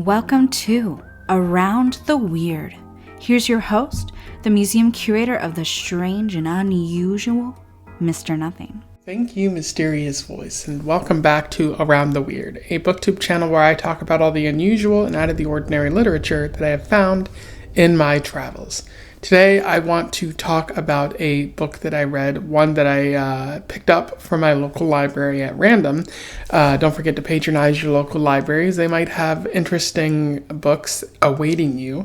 Welcome to Around the Weird. Here's your host, the museum curator of the strange and unusual, Mr. Nothing. Thank you, mysterious voice, and welcome back to Around the Weird, a booktube channel where I talk about all the unusual and out of the ordinary literature that I have found in my travels. Today, I want to talk about a book that I read, one that I picked up from my local library at random. Don't forget to patronize your local libraries. They might have interesting books awaiting you.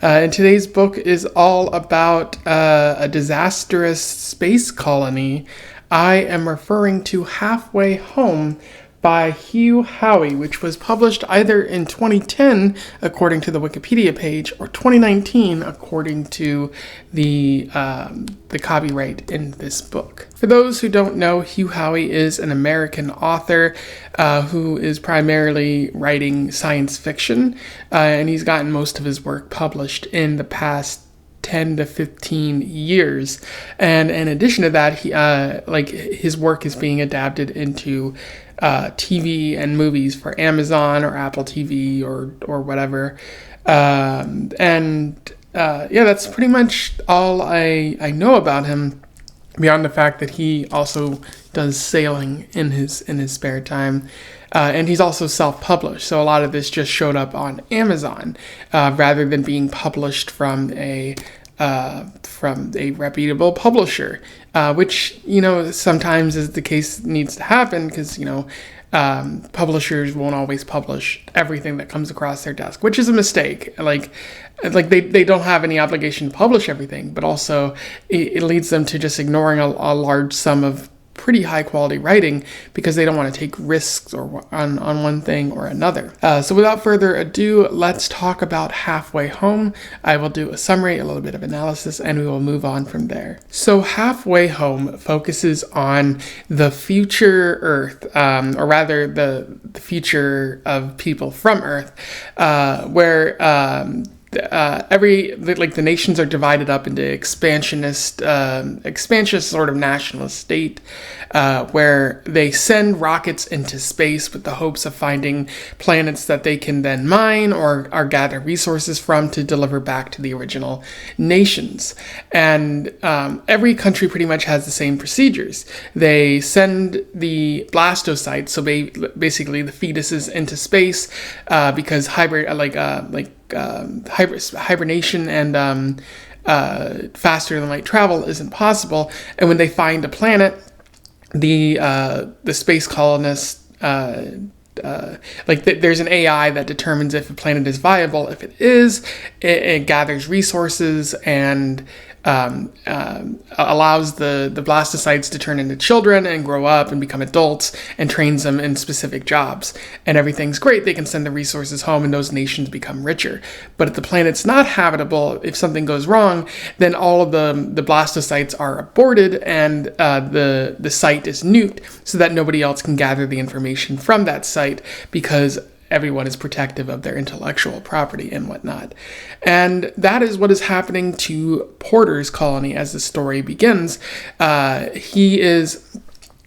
And today's book is all about a disastrous space colony. I am referring to Halfway Home by Hugh Howey, which was published either in 2010, according to the Wikipedia page, or 2019, according to the copyright in this book. For those who don't know, Hugh Howey is an American author who is primarily writing science fiction, and he's gotten most of his work published in the past 10 to 15 years. And in addition to that, his work is being adapted into TV and movies for Amazon or Apple TV or whatever. That's pretty much all I know about him, beyond the fact that he also does sailing in his spare time. And he's also self-published, so a lot of this just showed up on Amazon rather than being published from a reputable publisher, which, sometimes is the case needs to happen because, publishers won't always publish everything that comes across their desk, which is a mistake. Like they don't have any obligation to publish everything, but also it leads them to just ignoring a large sum of pretty high quality writing because they don't want to take risks on one thing or another. So without further ado, let's talk about Halfway Home. I will do a summary, a little bit of analysis, and we will move on from there. So Halfway Home focuses on the future Earth, or rather the future of people from Earth, where the nations are divided up into expansionist sort of nationalist state, where they send rockets into space with the hopes of finding planets that they can then mine or gather resources from to deliver back to the original nations. And every country pretty much has the same procedures. They send the blastocytes, so basically the fetuses, into space because hibernation and faster than light travel isn't possible. And when they find a planet, the space colonists there's an AI that determines if a planet is viable. If it is, it gathers resources and allows the blastocytes to turn into children and grow up and become adults and trains them in specific jobs. And everything's great. They can send the resources home and those nations become richer. But if the planet's not habitable, if something goes wrong, then all of the blastocytes are aborted and the site is nuked so that nobody else can gather the information from that site because everyone is protective of their intellectual property and whatnot. And that is what is happening to Porter's colony as the story begins. He and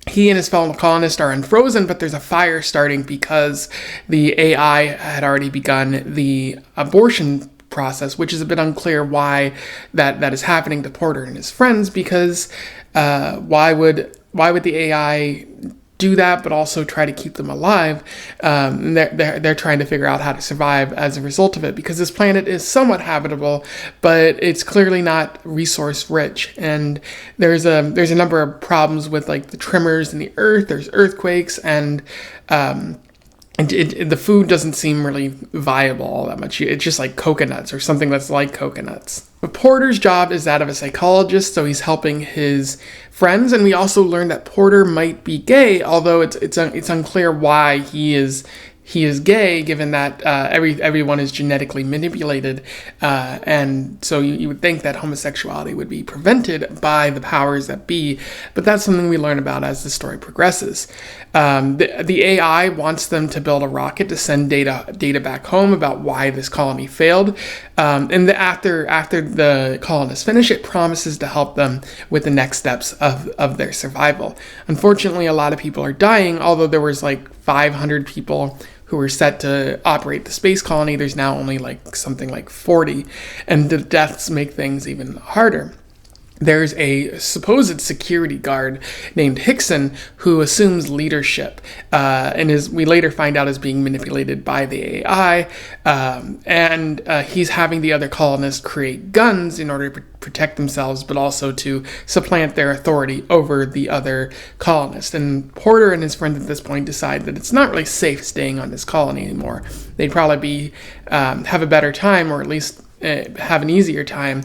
his fellow colonists are unfrozen, but there's a fire starting because the AI had already begun the abortion process, which is a bit unclear why that is happening to Porter and his friends, because why would the AI do that, but also try to keep them alive? They're trying to figure out how to survive as a result of it, because this planet is somewhat habitable, but it's clearly not resource rich. And there's a number of problems with the tremors in the earth. There's earthquakes, and the food doesn't seem really viable all that much. It's just like coconuts or something that's like coconuts. But Porter's job is that of a psychologist, so he's helping his friends. And we also learn that Porter might be gay, although it's unclear why he is gay, given that everyone is genetically manipulated, and so you would think that homosexuality would be prevented by the powers that be, but that's something we learn about as the story progresses. The AI wants them to build a rocket to send data back home about why this colony failed, and after the colonists finish, it promises to help them with the next steps of their survival. Unfortunately, a lot of people are dying, although there was 500 people who who were set to operate the space colony, there's now only something like 40, and the deaths make things even harder. There's a supposed security guard named Hickson who assumes leadership and we later find out is being manipulated by the AI, and he's having the other colonists create guns in order to protect themselves, but also to supplant their authority over the other colonists. And Porter and his friends at this point decide that it's not really safe staying on this colony anymore. They'd probably have a better time, or at least have an easier time,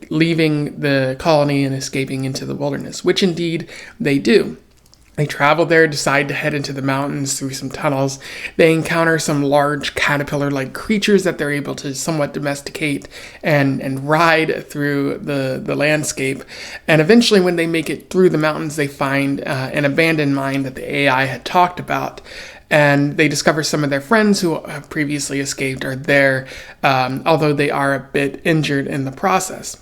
leaving the colony and escaping into the wilderness, which indeed they do. They travel there, decide to head into the mountains through some tunnels. They encounter some large caterpillar-like creatures that they're able to somewhat domesticate and ride through the landscape. And eventually, when they make it through the mountains, they find an abandoned mine that the AI had talked about. And they discover some of their friends who have previously escaped are there, although they are a bit injured in the process.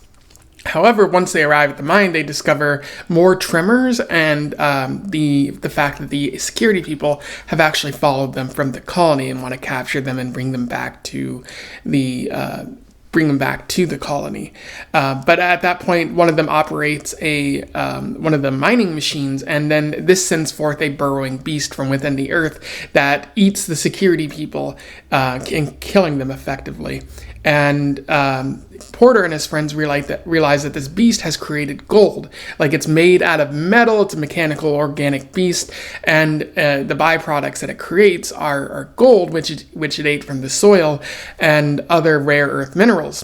However, once they arrive at the mine, they discover more tremors and the fact that the security people have actually followed them from the colony and want to capture them and bring them back to the colony. But at that point, one of them operates one of the mining machines, and then this sends forth a burrowing beast from within the earth that eats the security people, killing them effectively. And Porter and his friends realize that this beast has created gold. Like, it's made out of metal, it's a mechanical organic beast, and the byproducts that it creates are gold, which it ate from the soil, and other rare earth minerals,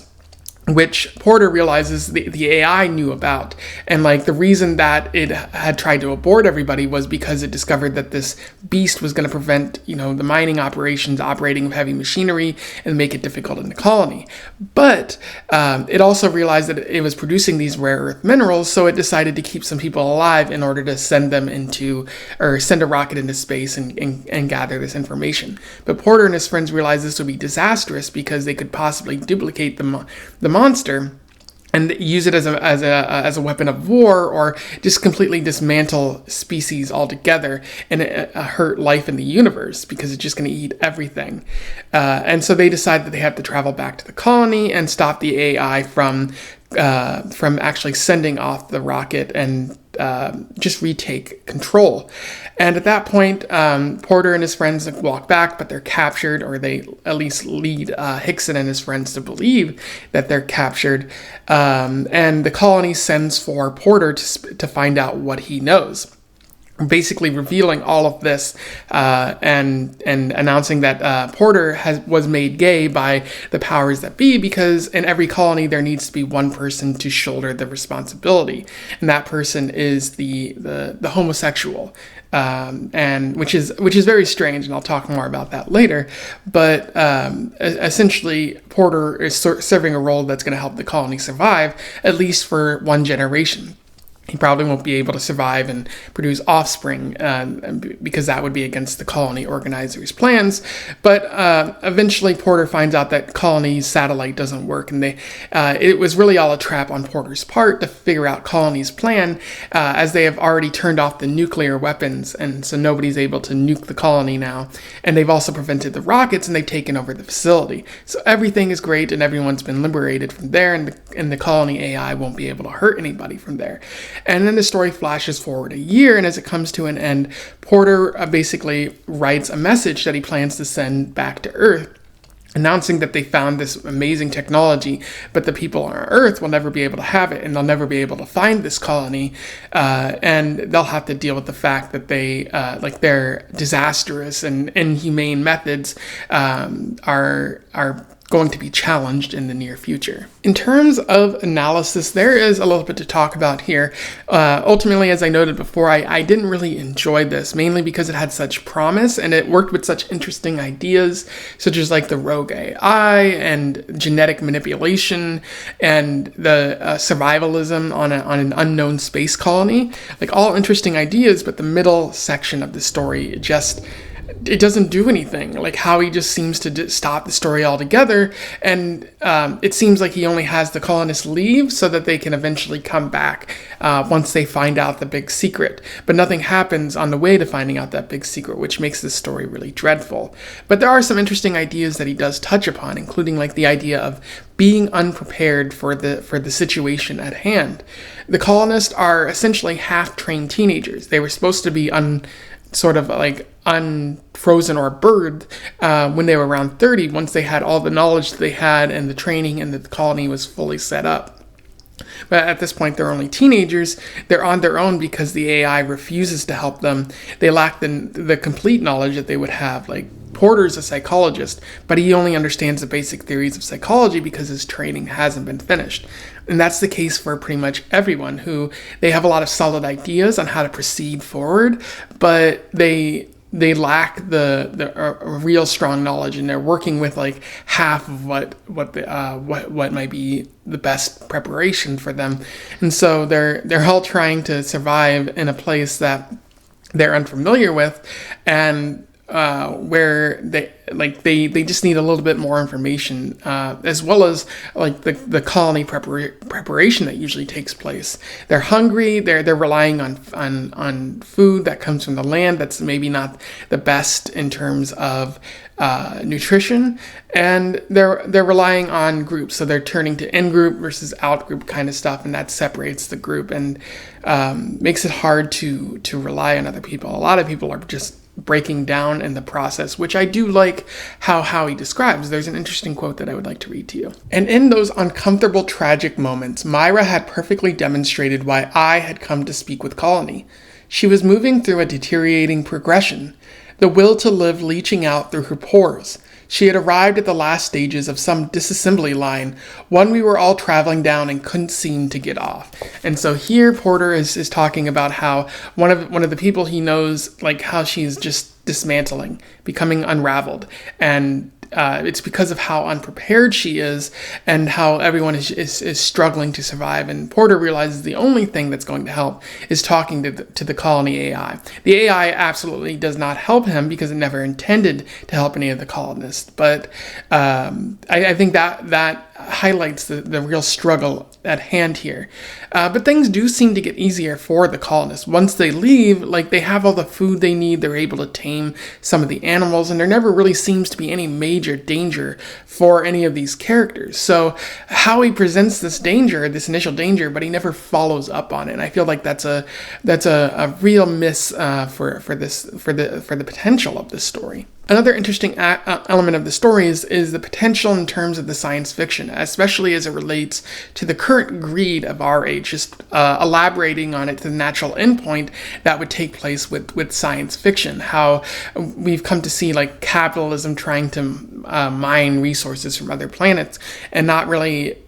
which Porter realizes the AI knew about. And the reason that it had tried to abort everybody was because it discovered that this beast was going to prevent, the mining operations operating of heavy machinery and make it difficult in the colony. But it also realized that it was producing these rare earth minerals, so it decided to keep some people alive in order to send a rocket into space and gather this information. But Porter and his friends realized this would be disastrous because they could possibly duplicate the monster and use it as a weapon of war, or just completely dismantle species altogether and hurt life in the universe, because it's just going to eat everything. And so they decide that they have to travel back to the colony and stop the AI from actually sending off the rocket and just retake control. And at that point, Porter and his friends walk back, but they're captured, or they at least lead Hickson and his friends to believe that they're captured. And the colony sends for Porter to find out what he knows, basically revealing all of this and announcing that Porter was made gay by the powers that be, because in every colony there needs to be one person to shoulder the responsibility, and that person is the homosexual, and which is very strange, and I'll talk more about that later. But essentially, Porter is serving a role that's going to help the colony survive, at least for one generation. He probably won't be able to survive and produce offspring because that would be against the colony organizers' plans. But eventually Porter finds out that colony's satellite doesn't work, and it was really all a trap on Porter's part to figure out colony's plan, as they have already turned off the nuclear weapons, and so nobody's able to nuke the colony now. And they've also prevented the rockets, and they've taken over the facility. So everything is great, and everyone's been liberated from there, and the colony AI won't be able to hurt anybody from there. And then the story flashes forward a year, and as it comes to an end, Porter basically writes a message that he plans to send back to Earth, announcing that they found this amazing technology, but the people on Earth will never be able to have it, and they'll never be able to find this colony, and they'll have to deal with the fact that their disastrous and inhumane methods are going to be challenged in the near future. In terms of analysis, there is a little bit to talk about here. Ultimately, as I noted before, I didn't really enjoy this, mainly because it had such promise and it worked with such interesting ideas, such as the rogue AI and genetic manipulation and the survivalism on an unknown space colony. All interesting ideas, but the middle section of the story just it doesn't do anything. Like Howey just seems to stop the story altogether, and it seems like he only has the colonists leave so that they can eventually come back once they find out the big secret. But nothing happens on the way to finding out that big secret, which makes this story really dreadful. But there are some interesting ideas that he does touch upon, including like the idea of being unprepared for the situation at hand. The colonists are essentially half-trained teenagers. They were supposed to be unfrozen or birthed when they were around 30, once they had all the knowledge that they had and the training and that the colony was fully set up. But at this point, they're only teenagers. They're on their own because the AI refuses to help them. They lack the complete knowledge that they would have. Like, Porter's a psychologist, but he only understands the basic theories of psychology because his training hasn't been finished. And that's the case for pretty much everyone who they have a lot of solid ideas on how to proceed forward, but they lack the real strong knowledge, and they're working with like half of what might be the best preparation for them. And so they're all trying to survive in a place that they're unfamiliar with, and where they just need a little bit more information, as well as like the colony preparation that usually takes place. They're hungry. They're relying on food that comes from the land that's maybe not the best in terms of nutrition, and they're relying on groups. So they're turning to in-group versus out-group kind of stuff, and that separates the group and makes it hard to rely on other people. A lot of people are just breaking down in the process, which I do like how he describes. There's an interesting quote that I would like to read to you. And in those uncomfortable, tragic moments, Myra had perfectly demonstrated why I had come to speak with Colony. She was moving through a deteriorating progression, the will to live leaching out through her pores. She had arrived at the last stages of some disassembly line, one we were all traveling down and couldn't seem to get off. And so here Porter is talking about how one of the people he knows, like how she's just dismantling, becoming unraveled. And it's because of how unprepared she is and how everyone is struggling to survive. And Porter realizes the only thing that's going to help is talking to the colony AI. The AI absolutely does not help him because it never intended to help any of the colonists. But I think that highlights the real struggle at hand here. But things do seem to get easier for the colonists. Once they leave, like they have all the food they need, they're able to tame some of the animals, and there never really seems to be any major danger for any of these characters. So Howey presents this initial danger, but he never follows up on it. And I feel like that's a real miss for the potential of this story. Another interesting element of the story is the potential in terms of the science fiction, especially as it relates to the current greed of our age, just elaborating on it to the natural endpoint that would take place with science fiction, how we've come to see like capitalism trying to mine resources from other planets and not really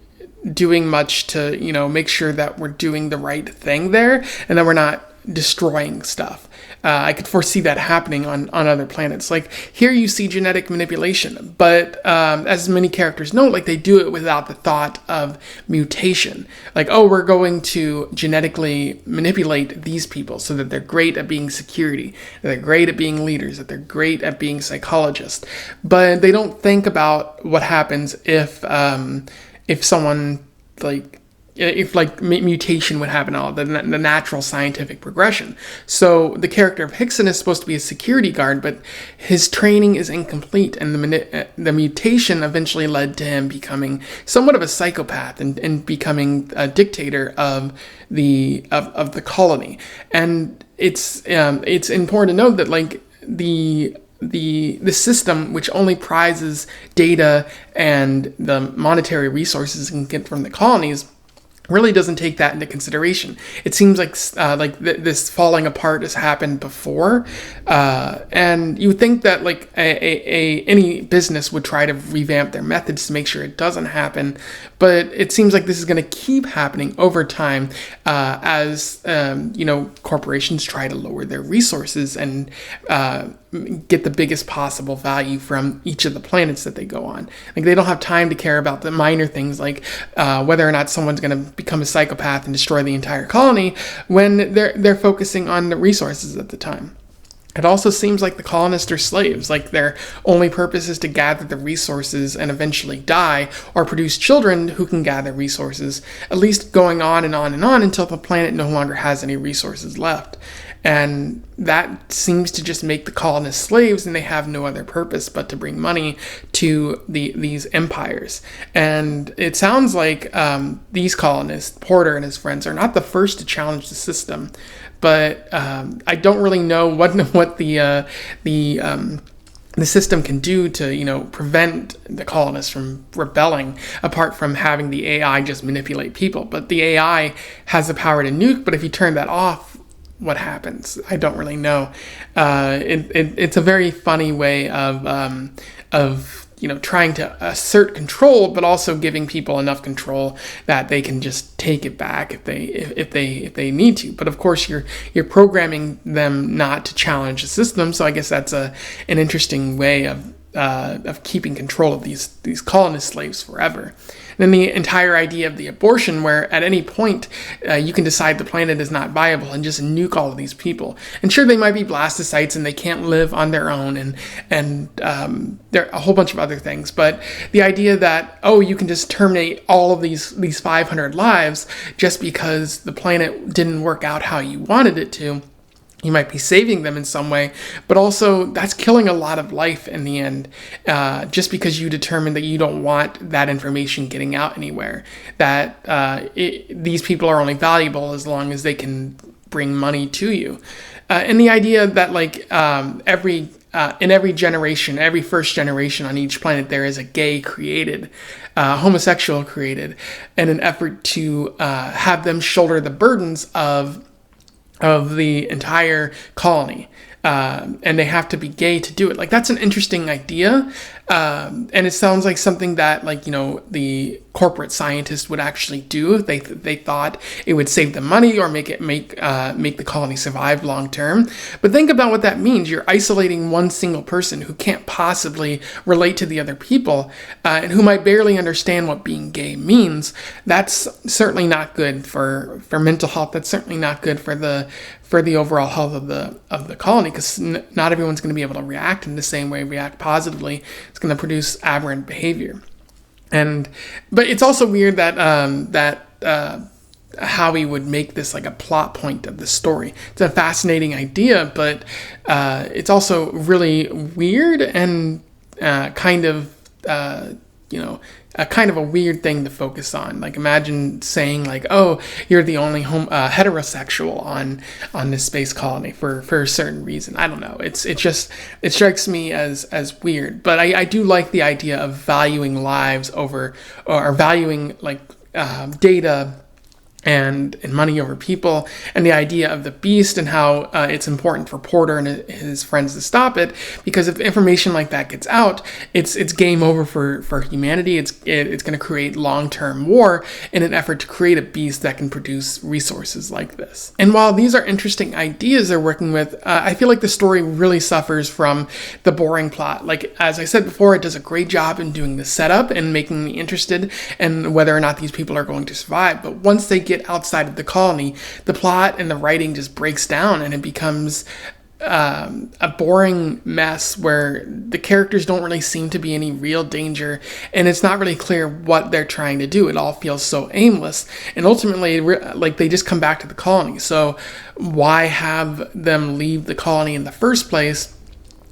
doing much to, make sure that we're doing the right thing there and that we're not destroying stuff. I could foresee that happening on other planets. Like here you see genetic manipulation, but as many characters know, like they do it without the thought of mutation. Like, oh, we're going to genetically manipulate these people so that they're great at being security, that they're great at being leaders, that they're great at being psychologists. But they don't think about what happens if someone if mutation would happen, all the natural scientific progression. So the character of Hickson is supposed to be a security guard, but his training is incomplete, and the mutation eventually led to him becoming somewhat of a psychopath and becoming a dictator of the colony. And it's important to note that like the system, which only prizes data and the monetary resources it can get from the colonies, really doesn't take that into consideration. It seems like this falling apart has happened before, and you would think that like any business would try to revamp their methods to make sure it doesn't happen, but it seems like this is going to keep happening over time as corporations try to lower their resources and get the biggest possible value from each of the planets that they go on. Like they don't have time to care about the minor things like whether or not someone's going to become a psychopath and destroy the entire colony when they're focusing on the resources at the time. It also seems like the colonists are slaves, like their only purpose is to gather the resources and eventually die, or produce children who can gather resources, at least going on and on and on until the planet no longer has any resources left. And that seems to just make the colonists slaves, and they have no other purpose but to bring money to these empires. And it sounds like these colonists, Porter and his friends, are not the first to challenge the system. But I don't really know what the system can do to prevent the colonists from rebelling, apart from having the AI just manipulate people. But the AI has the power to nuke. But if you turn that off, what happens? I don't really know. It's a very funny way of trying to assert control, but also giving people enough control that they can just take it back if they need to. But of course, you're programming them not to challenge the system. So I guess that's an interesting way of keeping control of these colonist slaves forever. And then the entire idea of the abortion, where at any point you can decide the planet is not viable and just nuke all of these people. And sure, they might be blastocytes and they can't live on their own, and there are a whole bunch of other things. But the idea that, you can just terminate all of these 500 lives just because the planet didn't work out how you wanted it to. You might be saving them in some way, but also that's killing a lot of life in the end, just because you determine that you don't want that information getting out anywhere, that these people are only valuable as long as they can bring money to you. And the idea that in every generation, every first generation on each planet, there is a gay created, homosexual created, in an effort to have them shoulder the burdens of the entire colony. And they have to be gay to do it. Like, that's an interesting idea. And it sounds like something that, the corporate scientists would actually do if they thought it would save them money or make the colony survive long term. But think about what that means. You're isolating one single person who can't possibly relate to the other people, and who might barely understand what being gay means. That's certainly not good for mental health. That's certainly not good for the overall health of the colony, because not everyone's going to be able to react in the same way, react positively. It's going to produce aberrant behavior. But it's also weird that Howey would make this like a plot point of the story. It's a fascinating idea, but it's also really weird and kind of a weird thing to focus on. Like, imagine saying you're the only heterosexual on this space colony for a certain reason. I don't know. It strikes me as weird. But I do like the idea of valuing lives over, or valuing data and money over people, and the idea of the beast, and how it's important for Porter and his friends to stop it, because if information like that gets out, it's game over for humanity. It's going to create long-term war in an effort to create a beast that can produce resources like this. And while these are interesting ideas they're working with, I feel like the story really suffers from the boring plot. Like, as I said before, it does a great job in doing the setup and making me interested in whether or not these people are going to survive. But once they get outside of the colony, the plot and the writing just breaks down, and it becomes a boring mess where the characters don't really seem to be any real danger, and it's not really clear what they're trying to do. It all feels so aimless, and ultimately they just come back to the colony. So why have them leave the colony in the first place?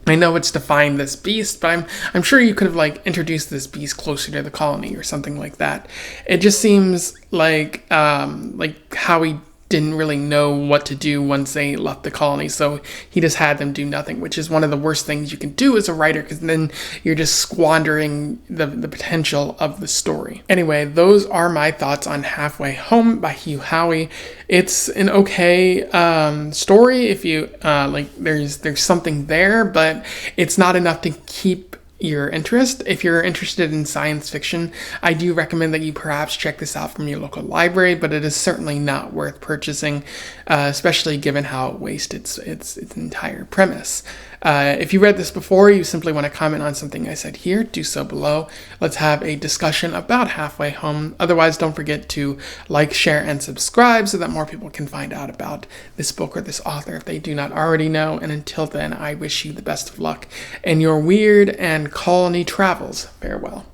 I know it's to find this beast, but I'm sure you could have introduced this beast closer to the colony or something like that. It just seems like Howey didn't really know what to do once they left the colony, so he just had them do nothing, which is one of the worst things you can do as a writer, because then you're just squandering the potential of the story. Anyway, those are my thoughts on Halfway Home by Hugh Howey. It's an okay story if you there's something there, but it's not enough to keep your interest. If you're interested in science fiction, I do recommend that you perhaps check this out from your local library, but it is certainly not worth purchasing, especially given how it wastes its entire premise. If you read this before, you simply want to comment on something I said here, do so below. Let's have a discussion about Halfway Home. Otherwise, don't forget to like, share, and subscribe so that more people can find out about this book or this author if they do not already know. And until then, I wish you the best of luck in your weird and colony travels. Farewell.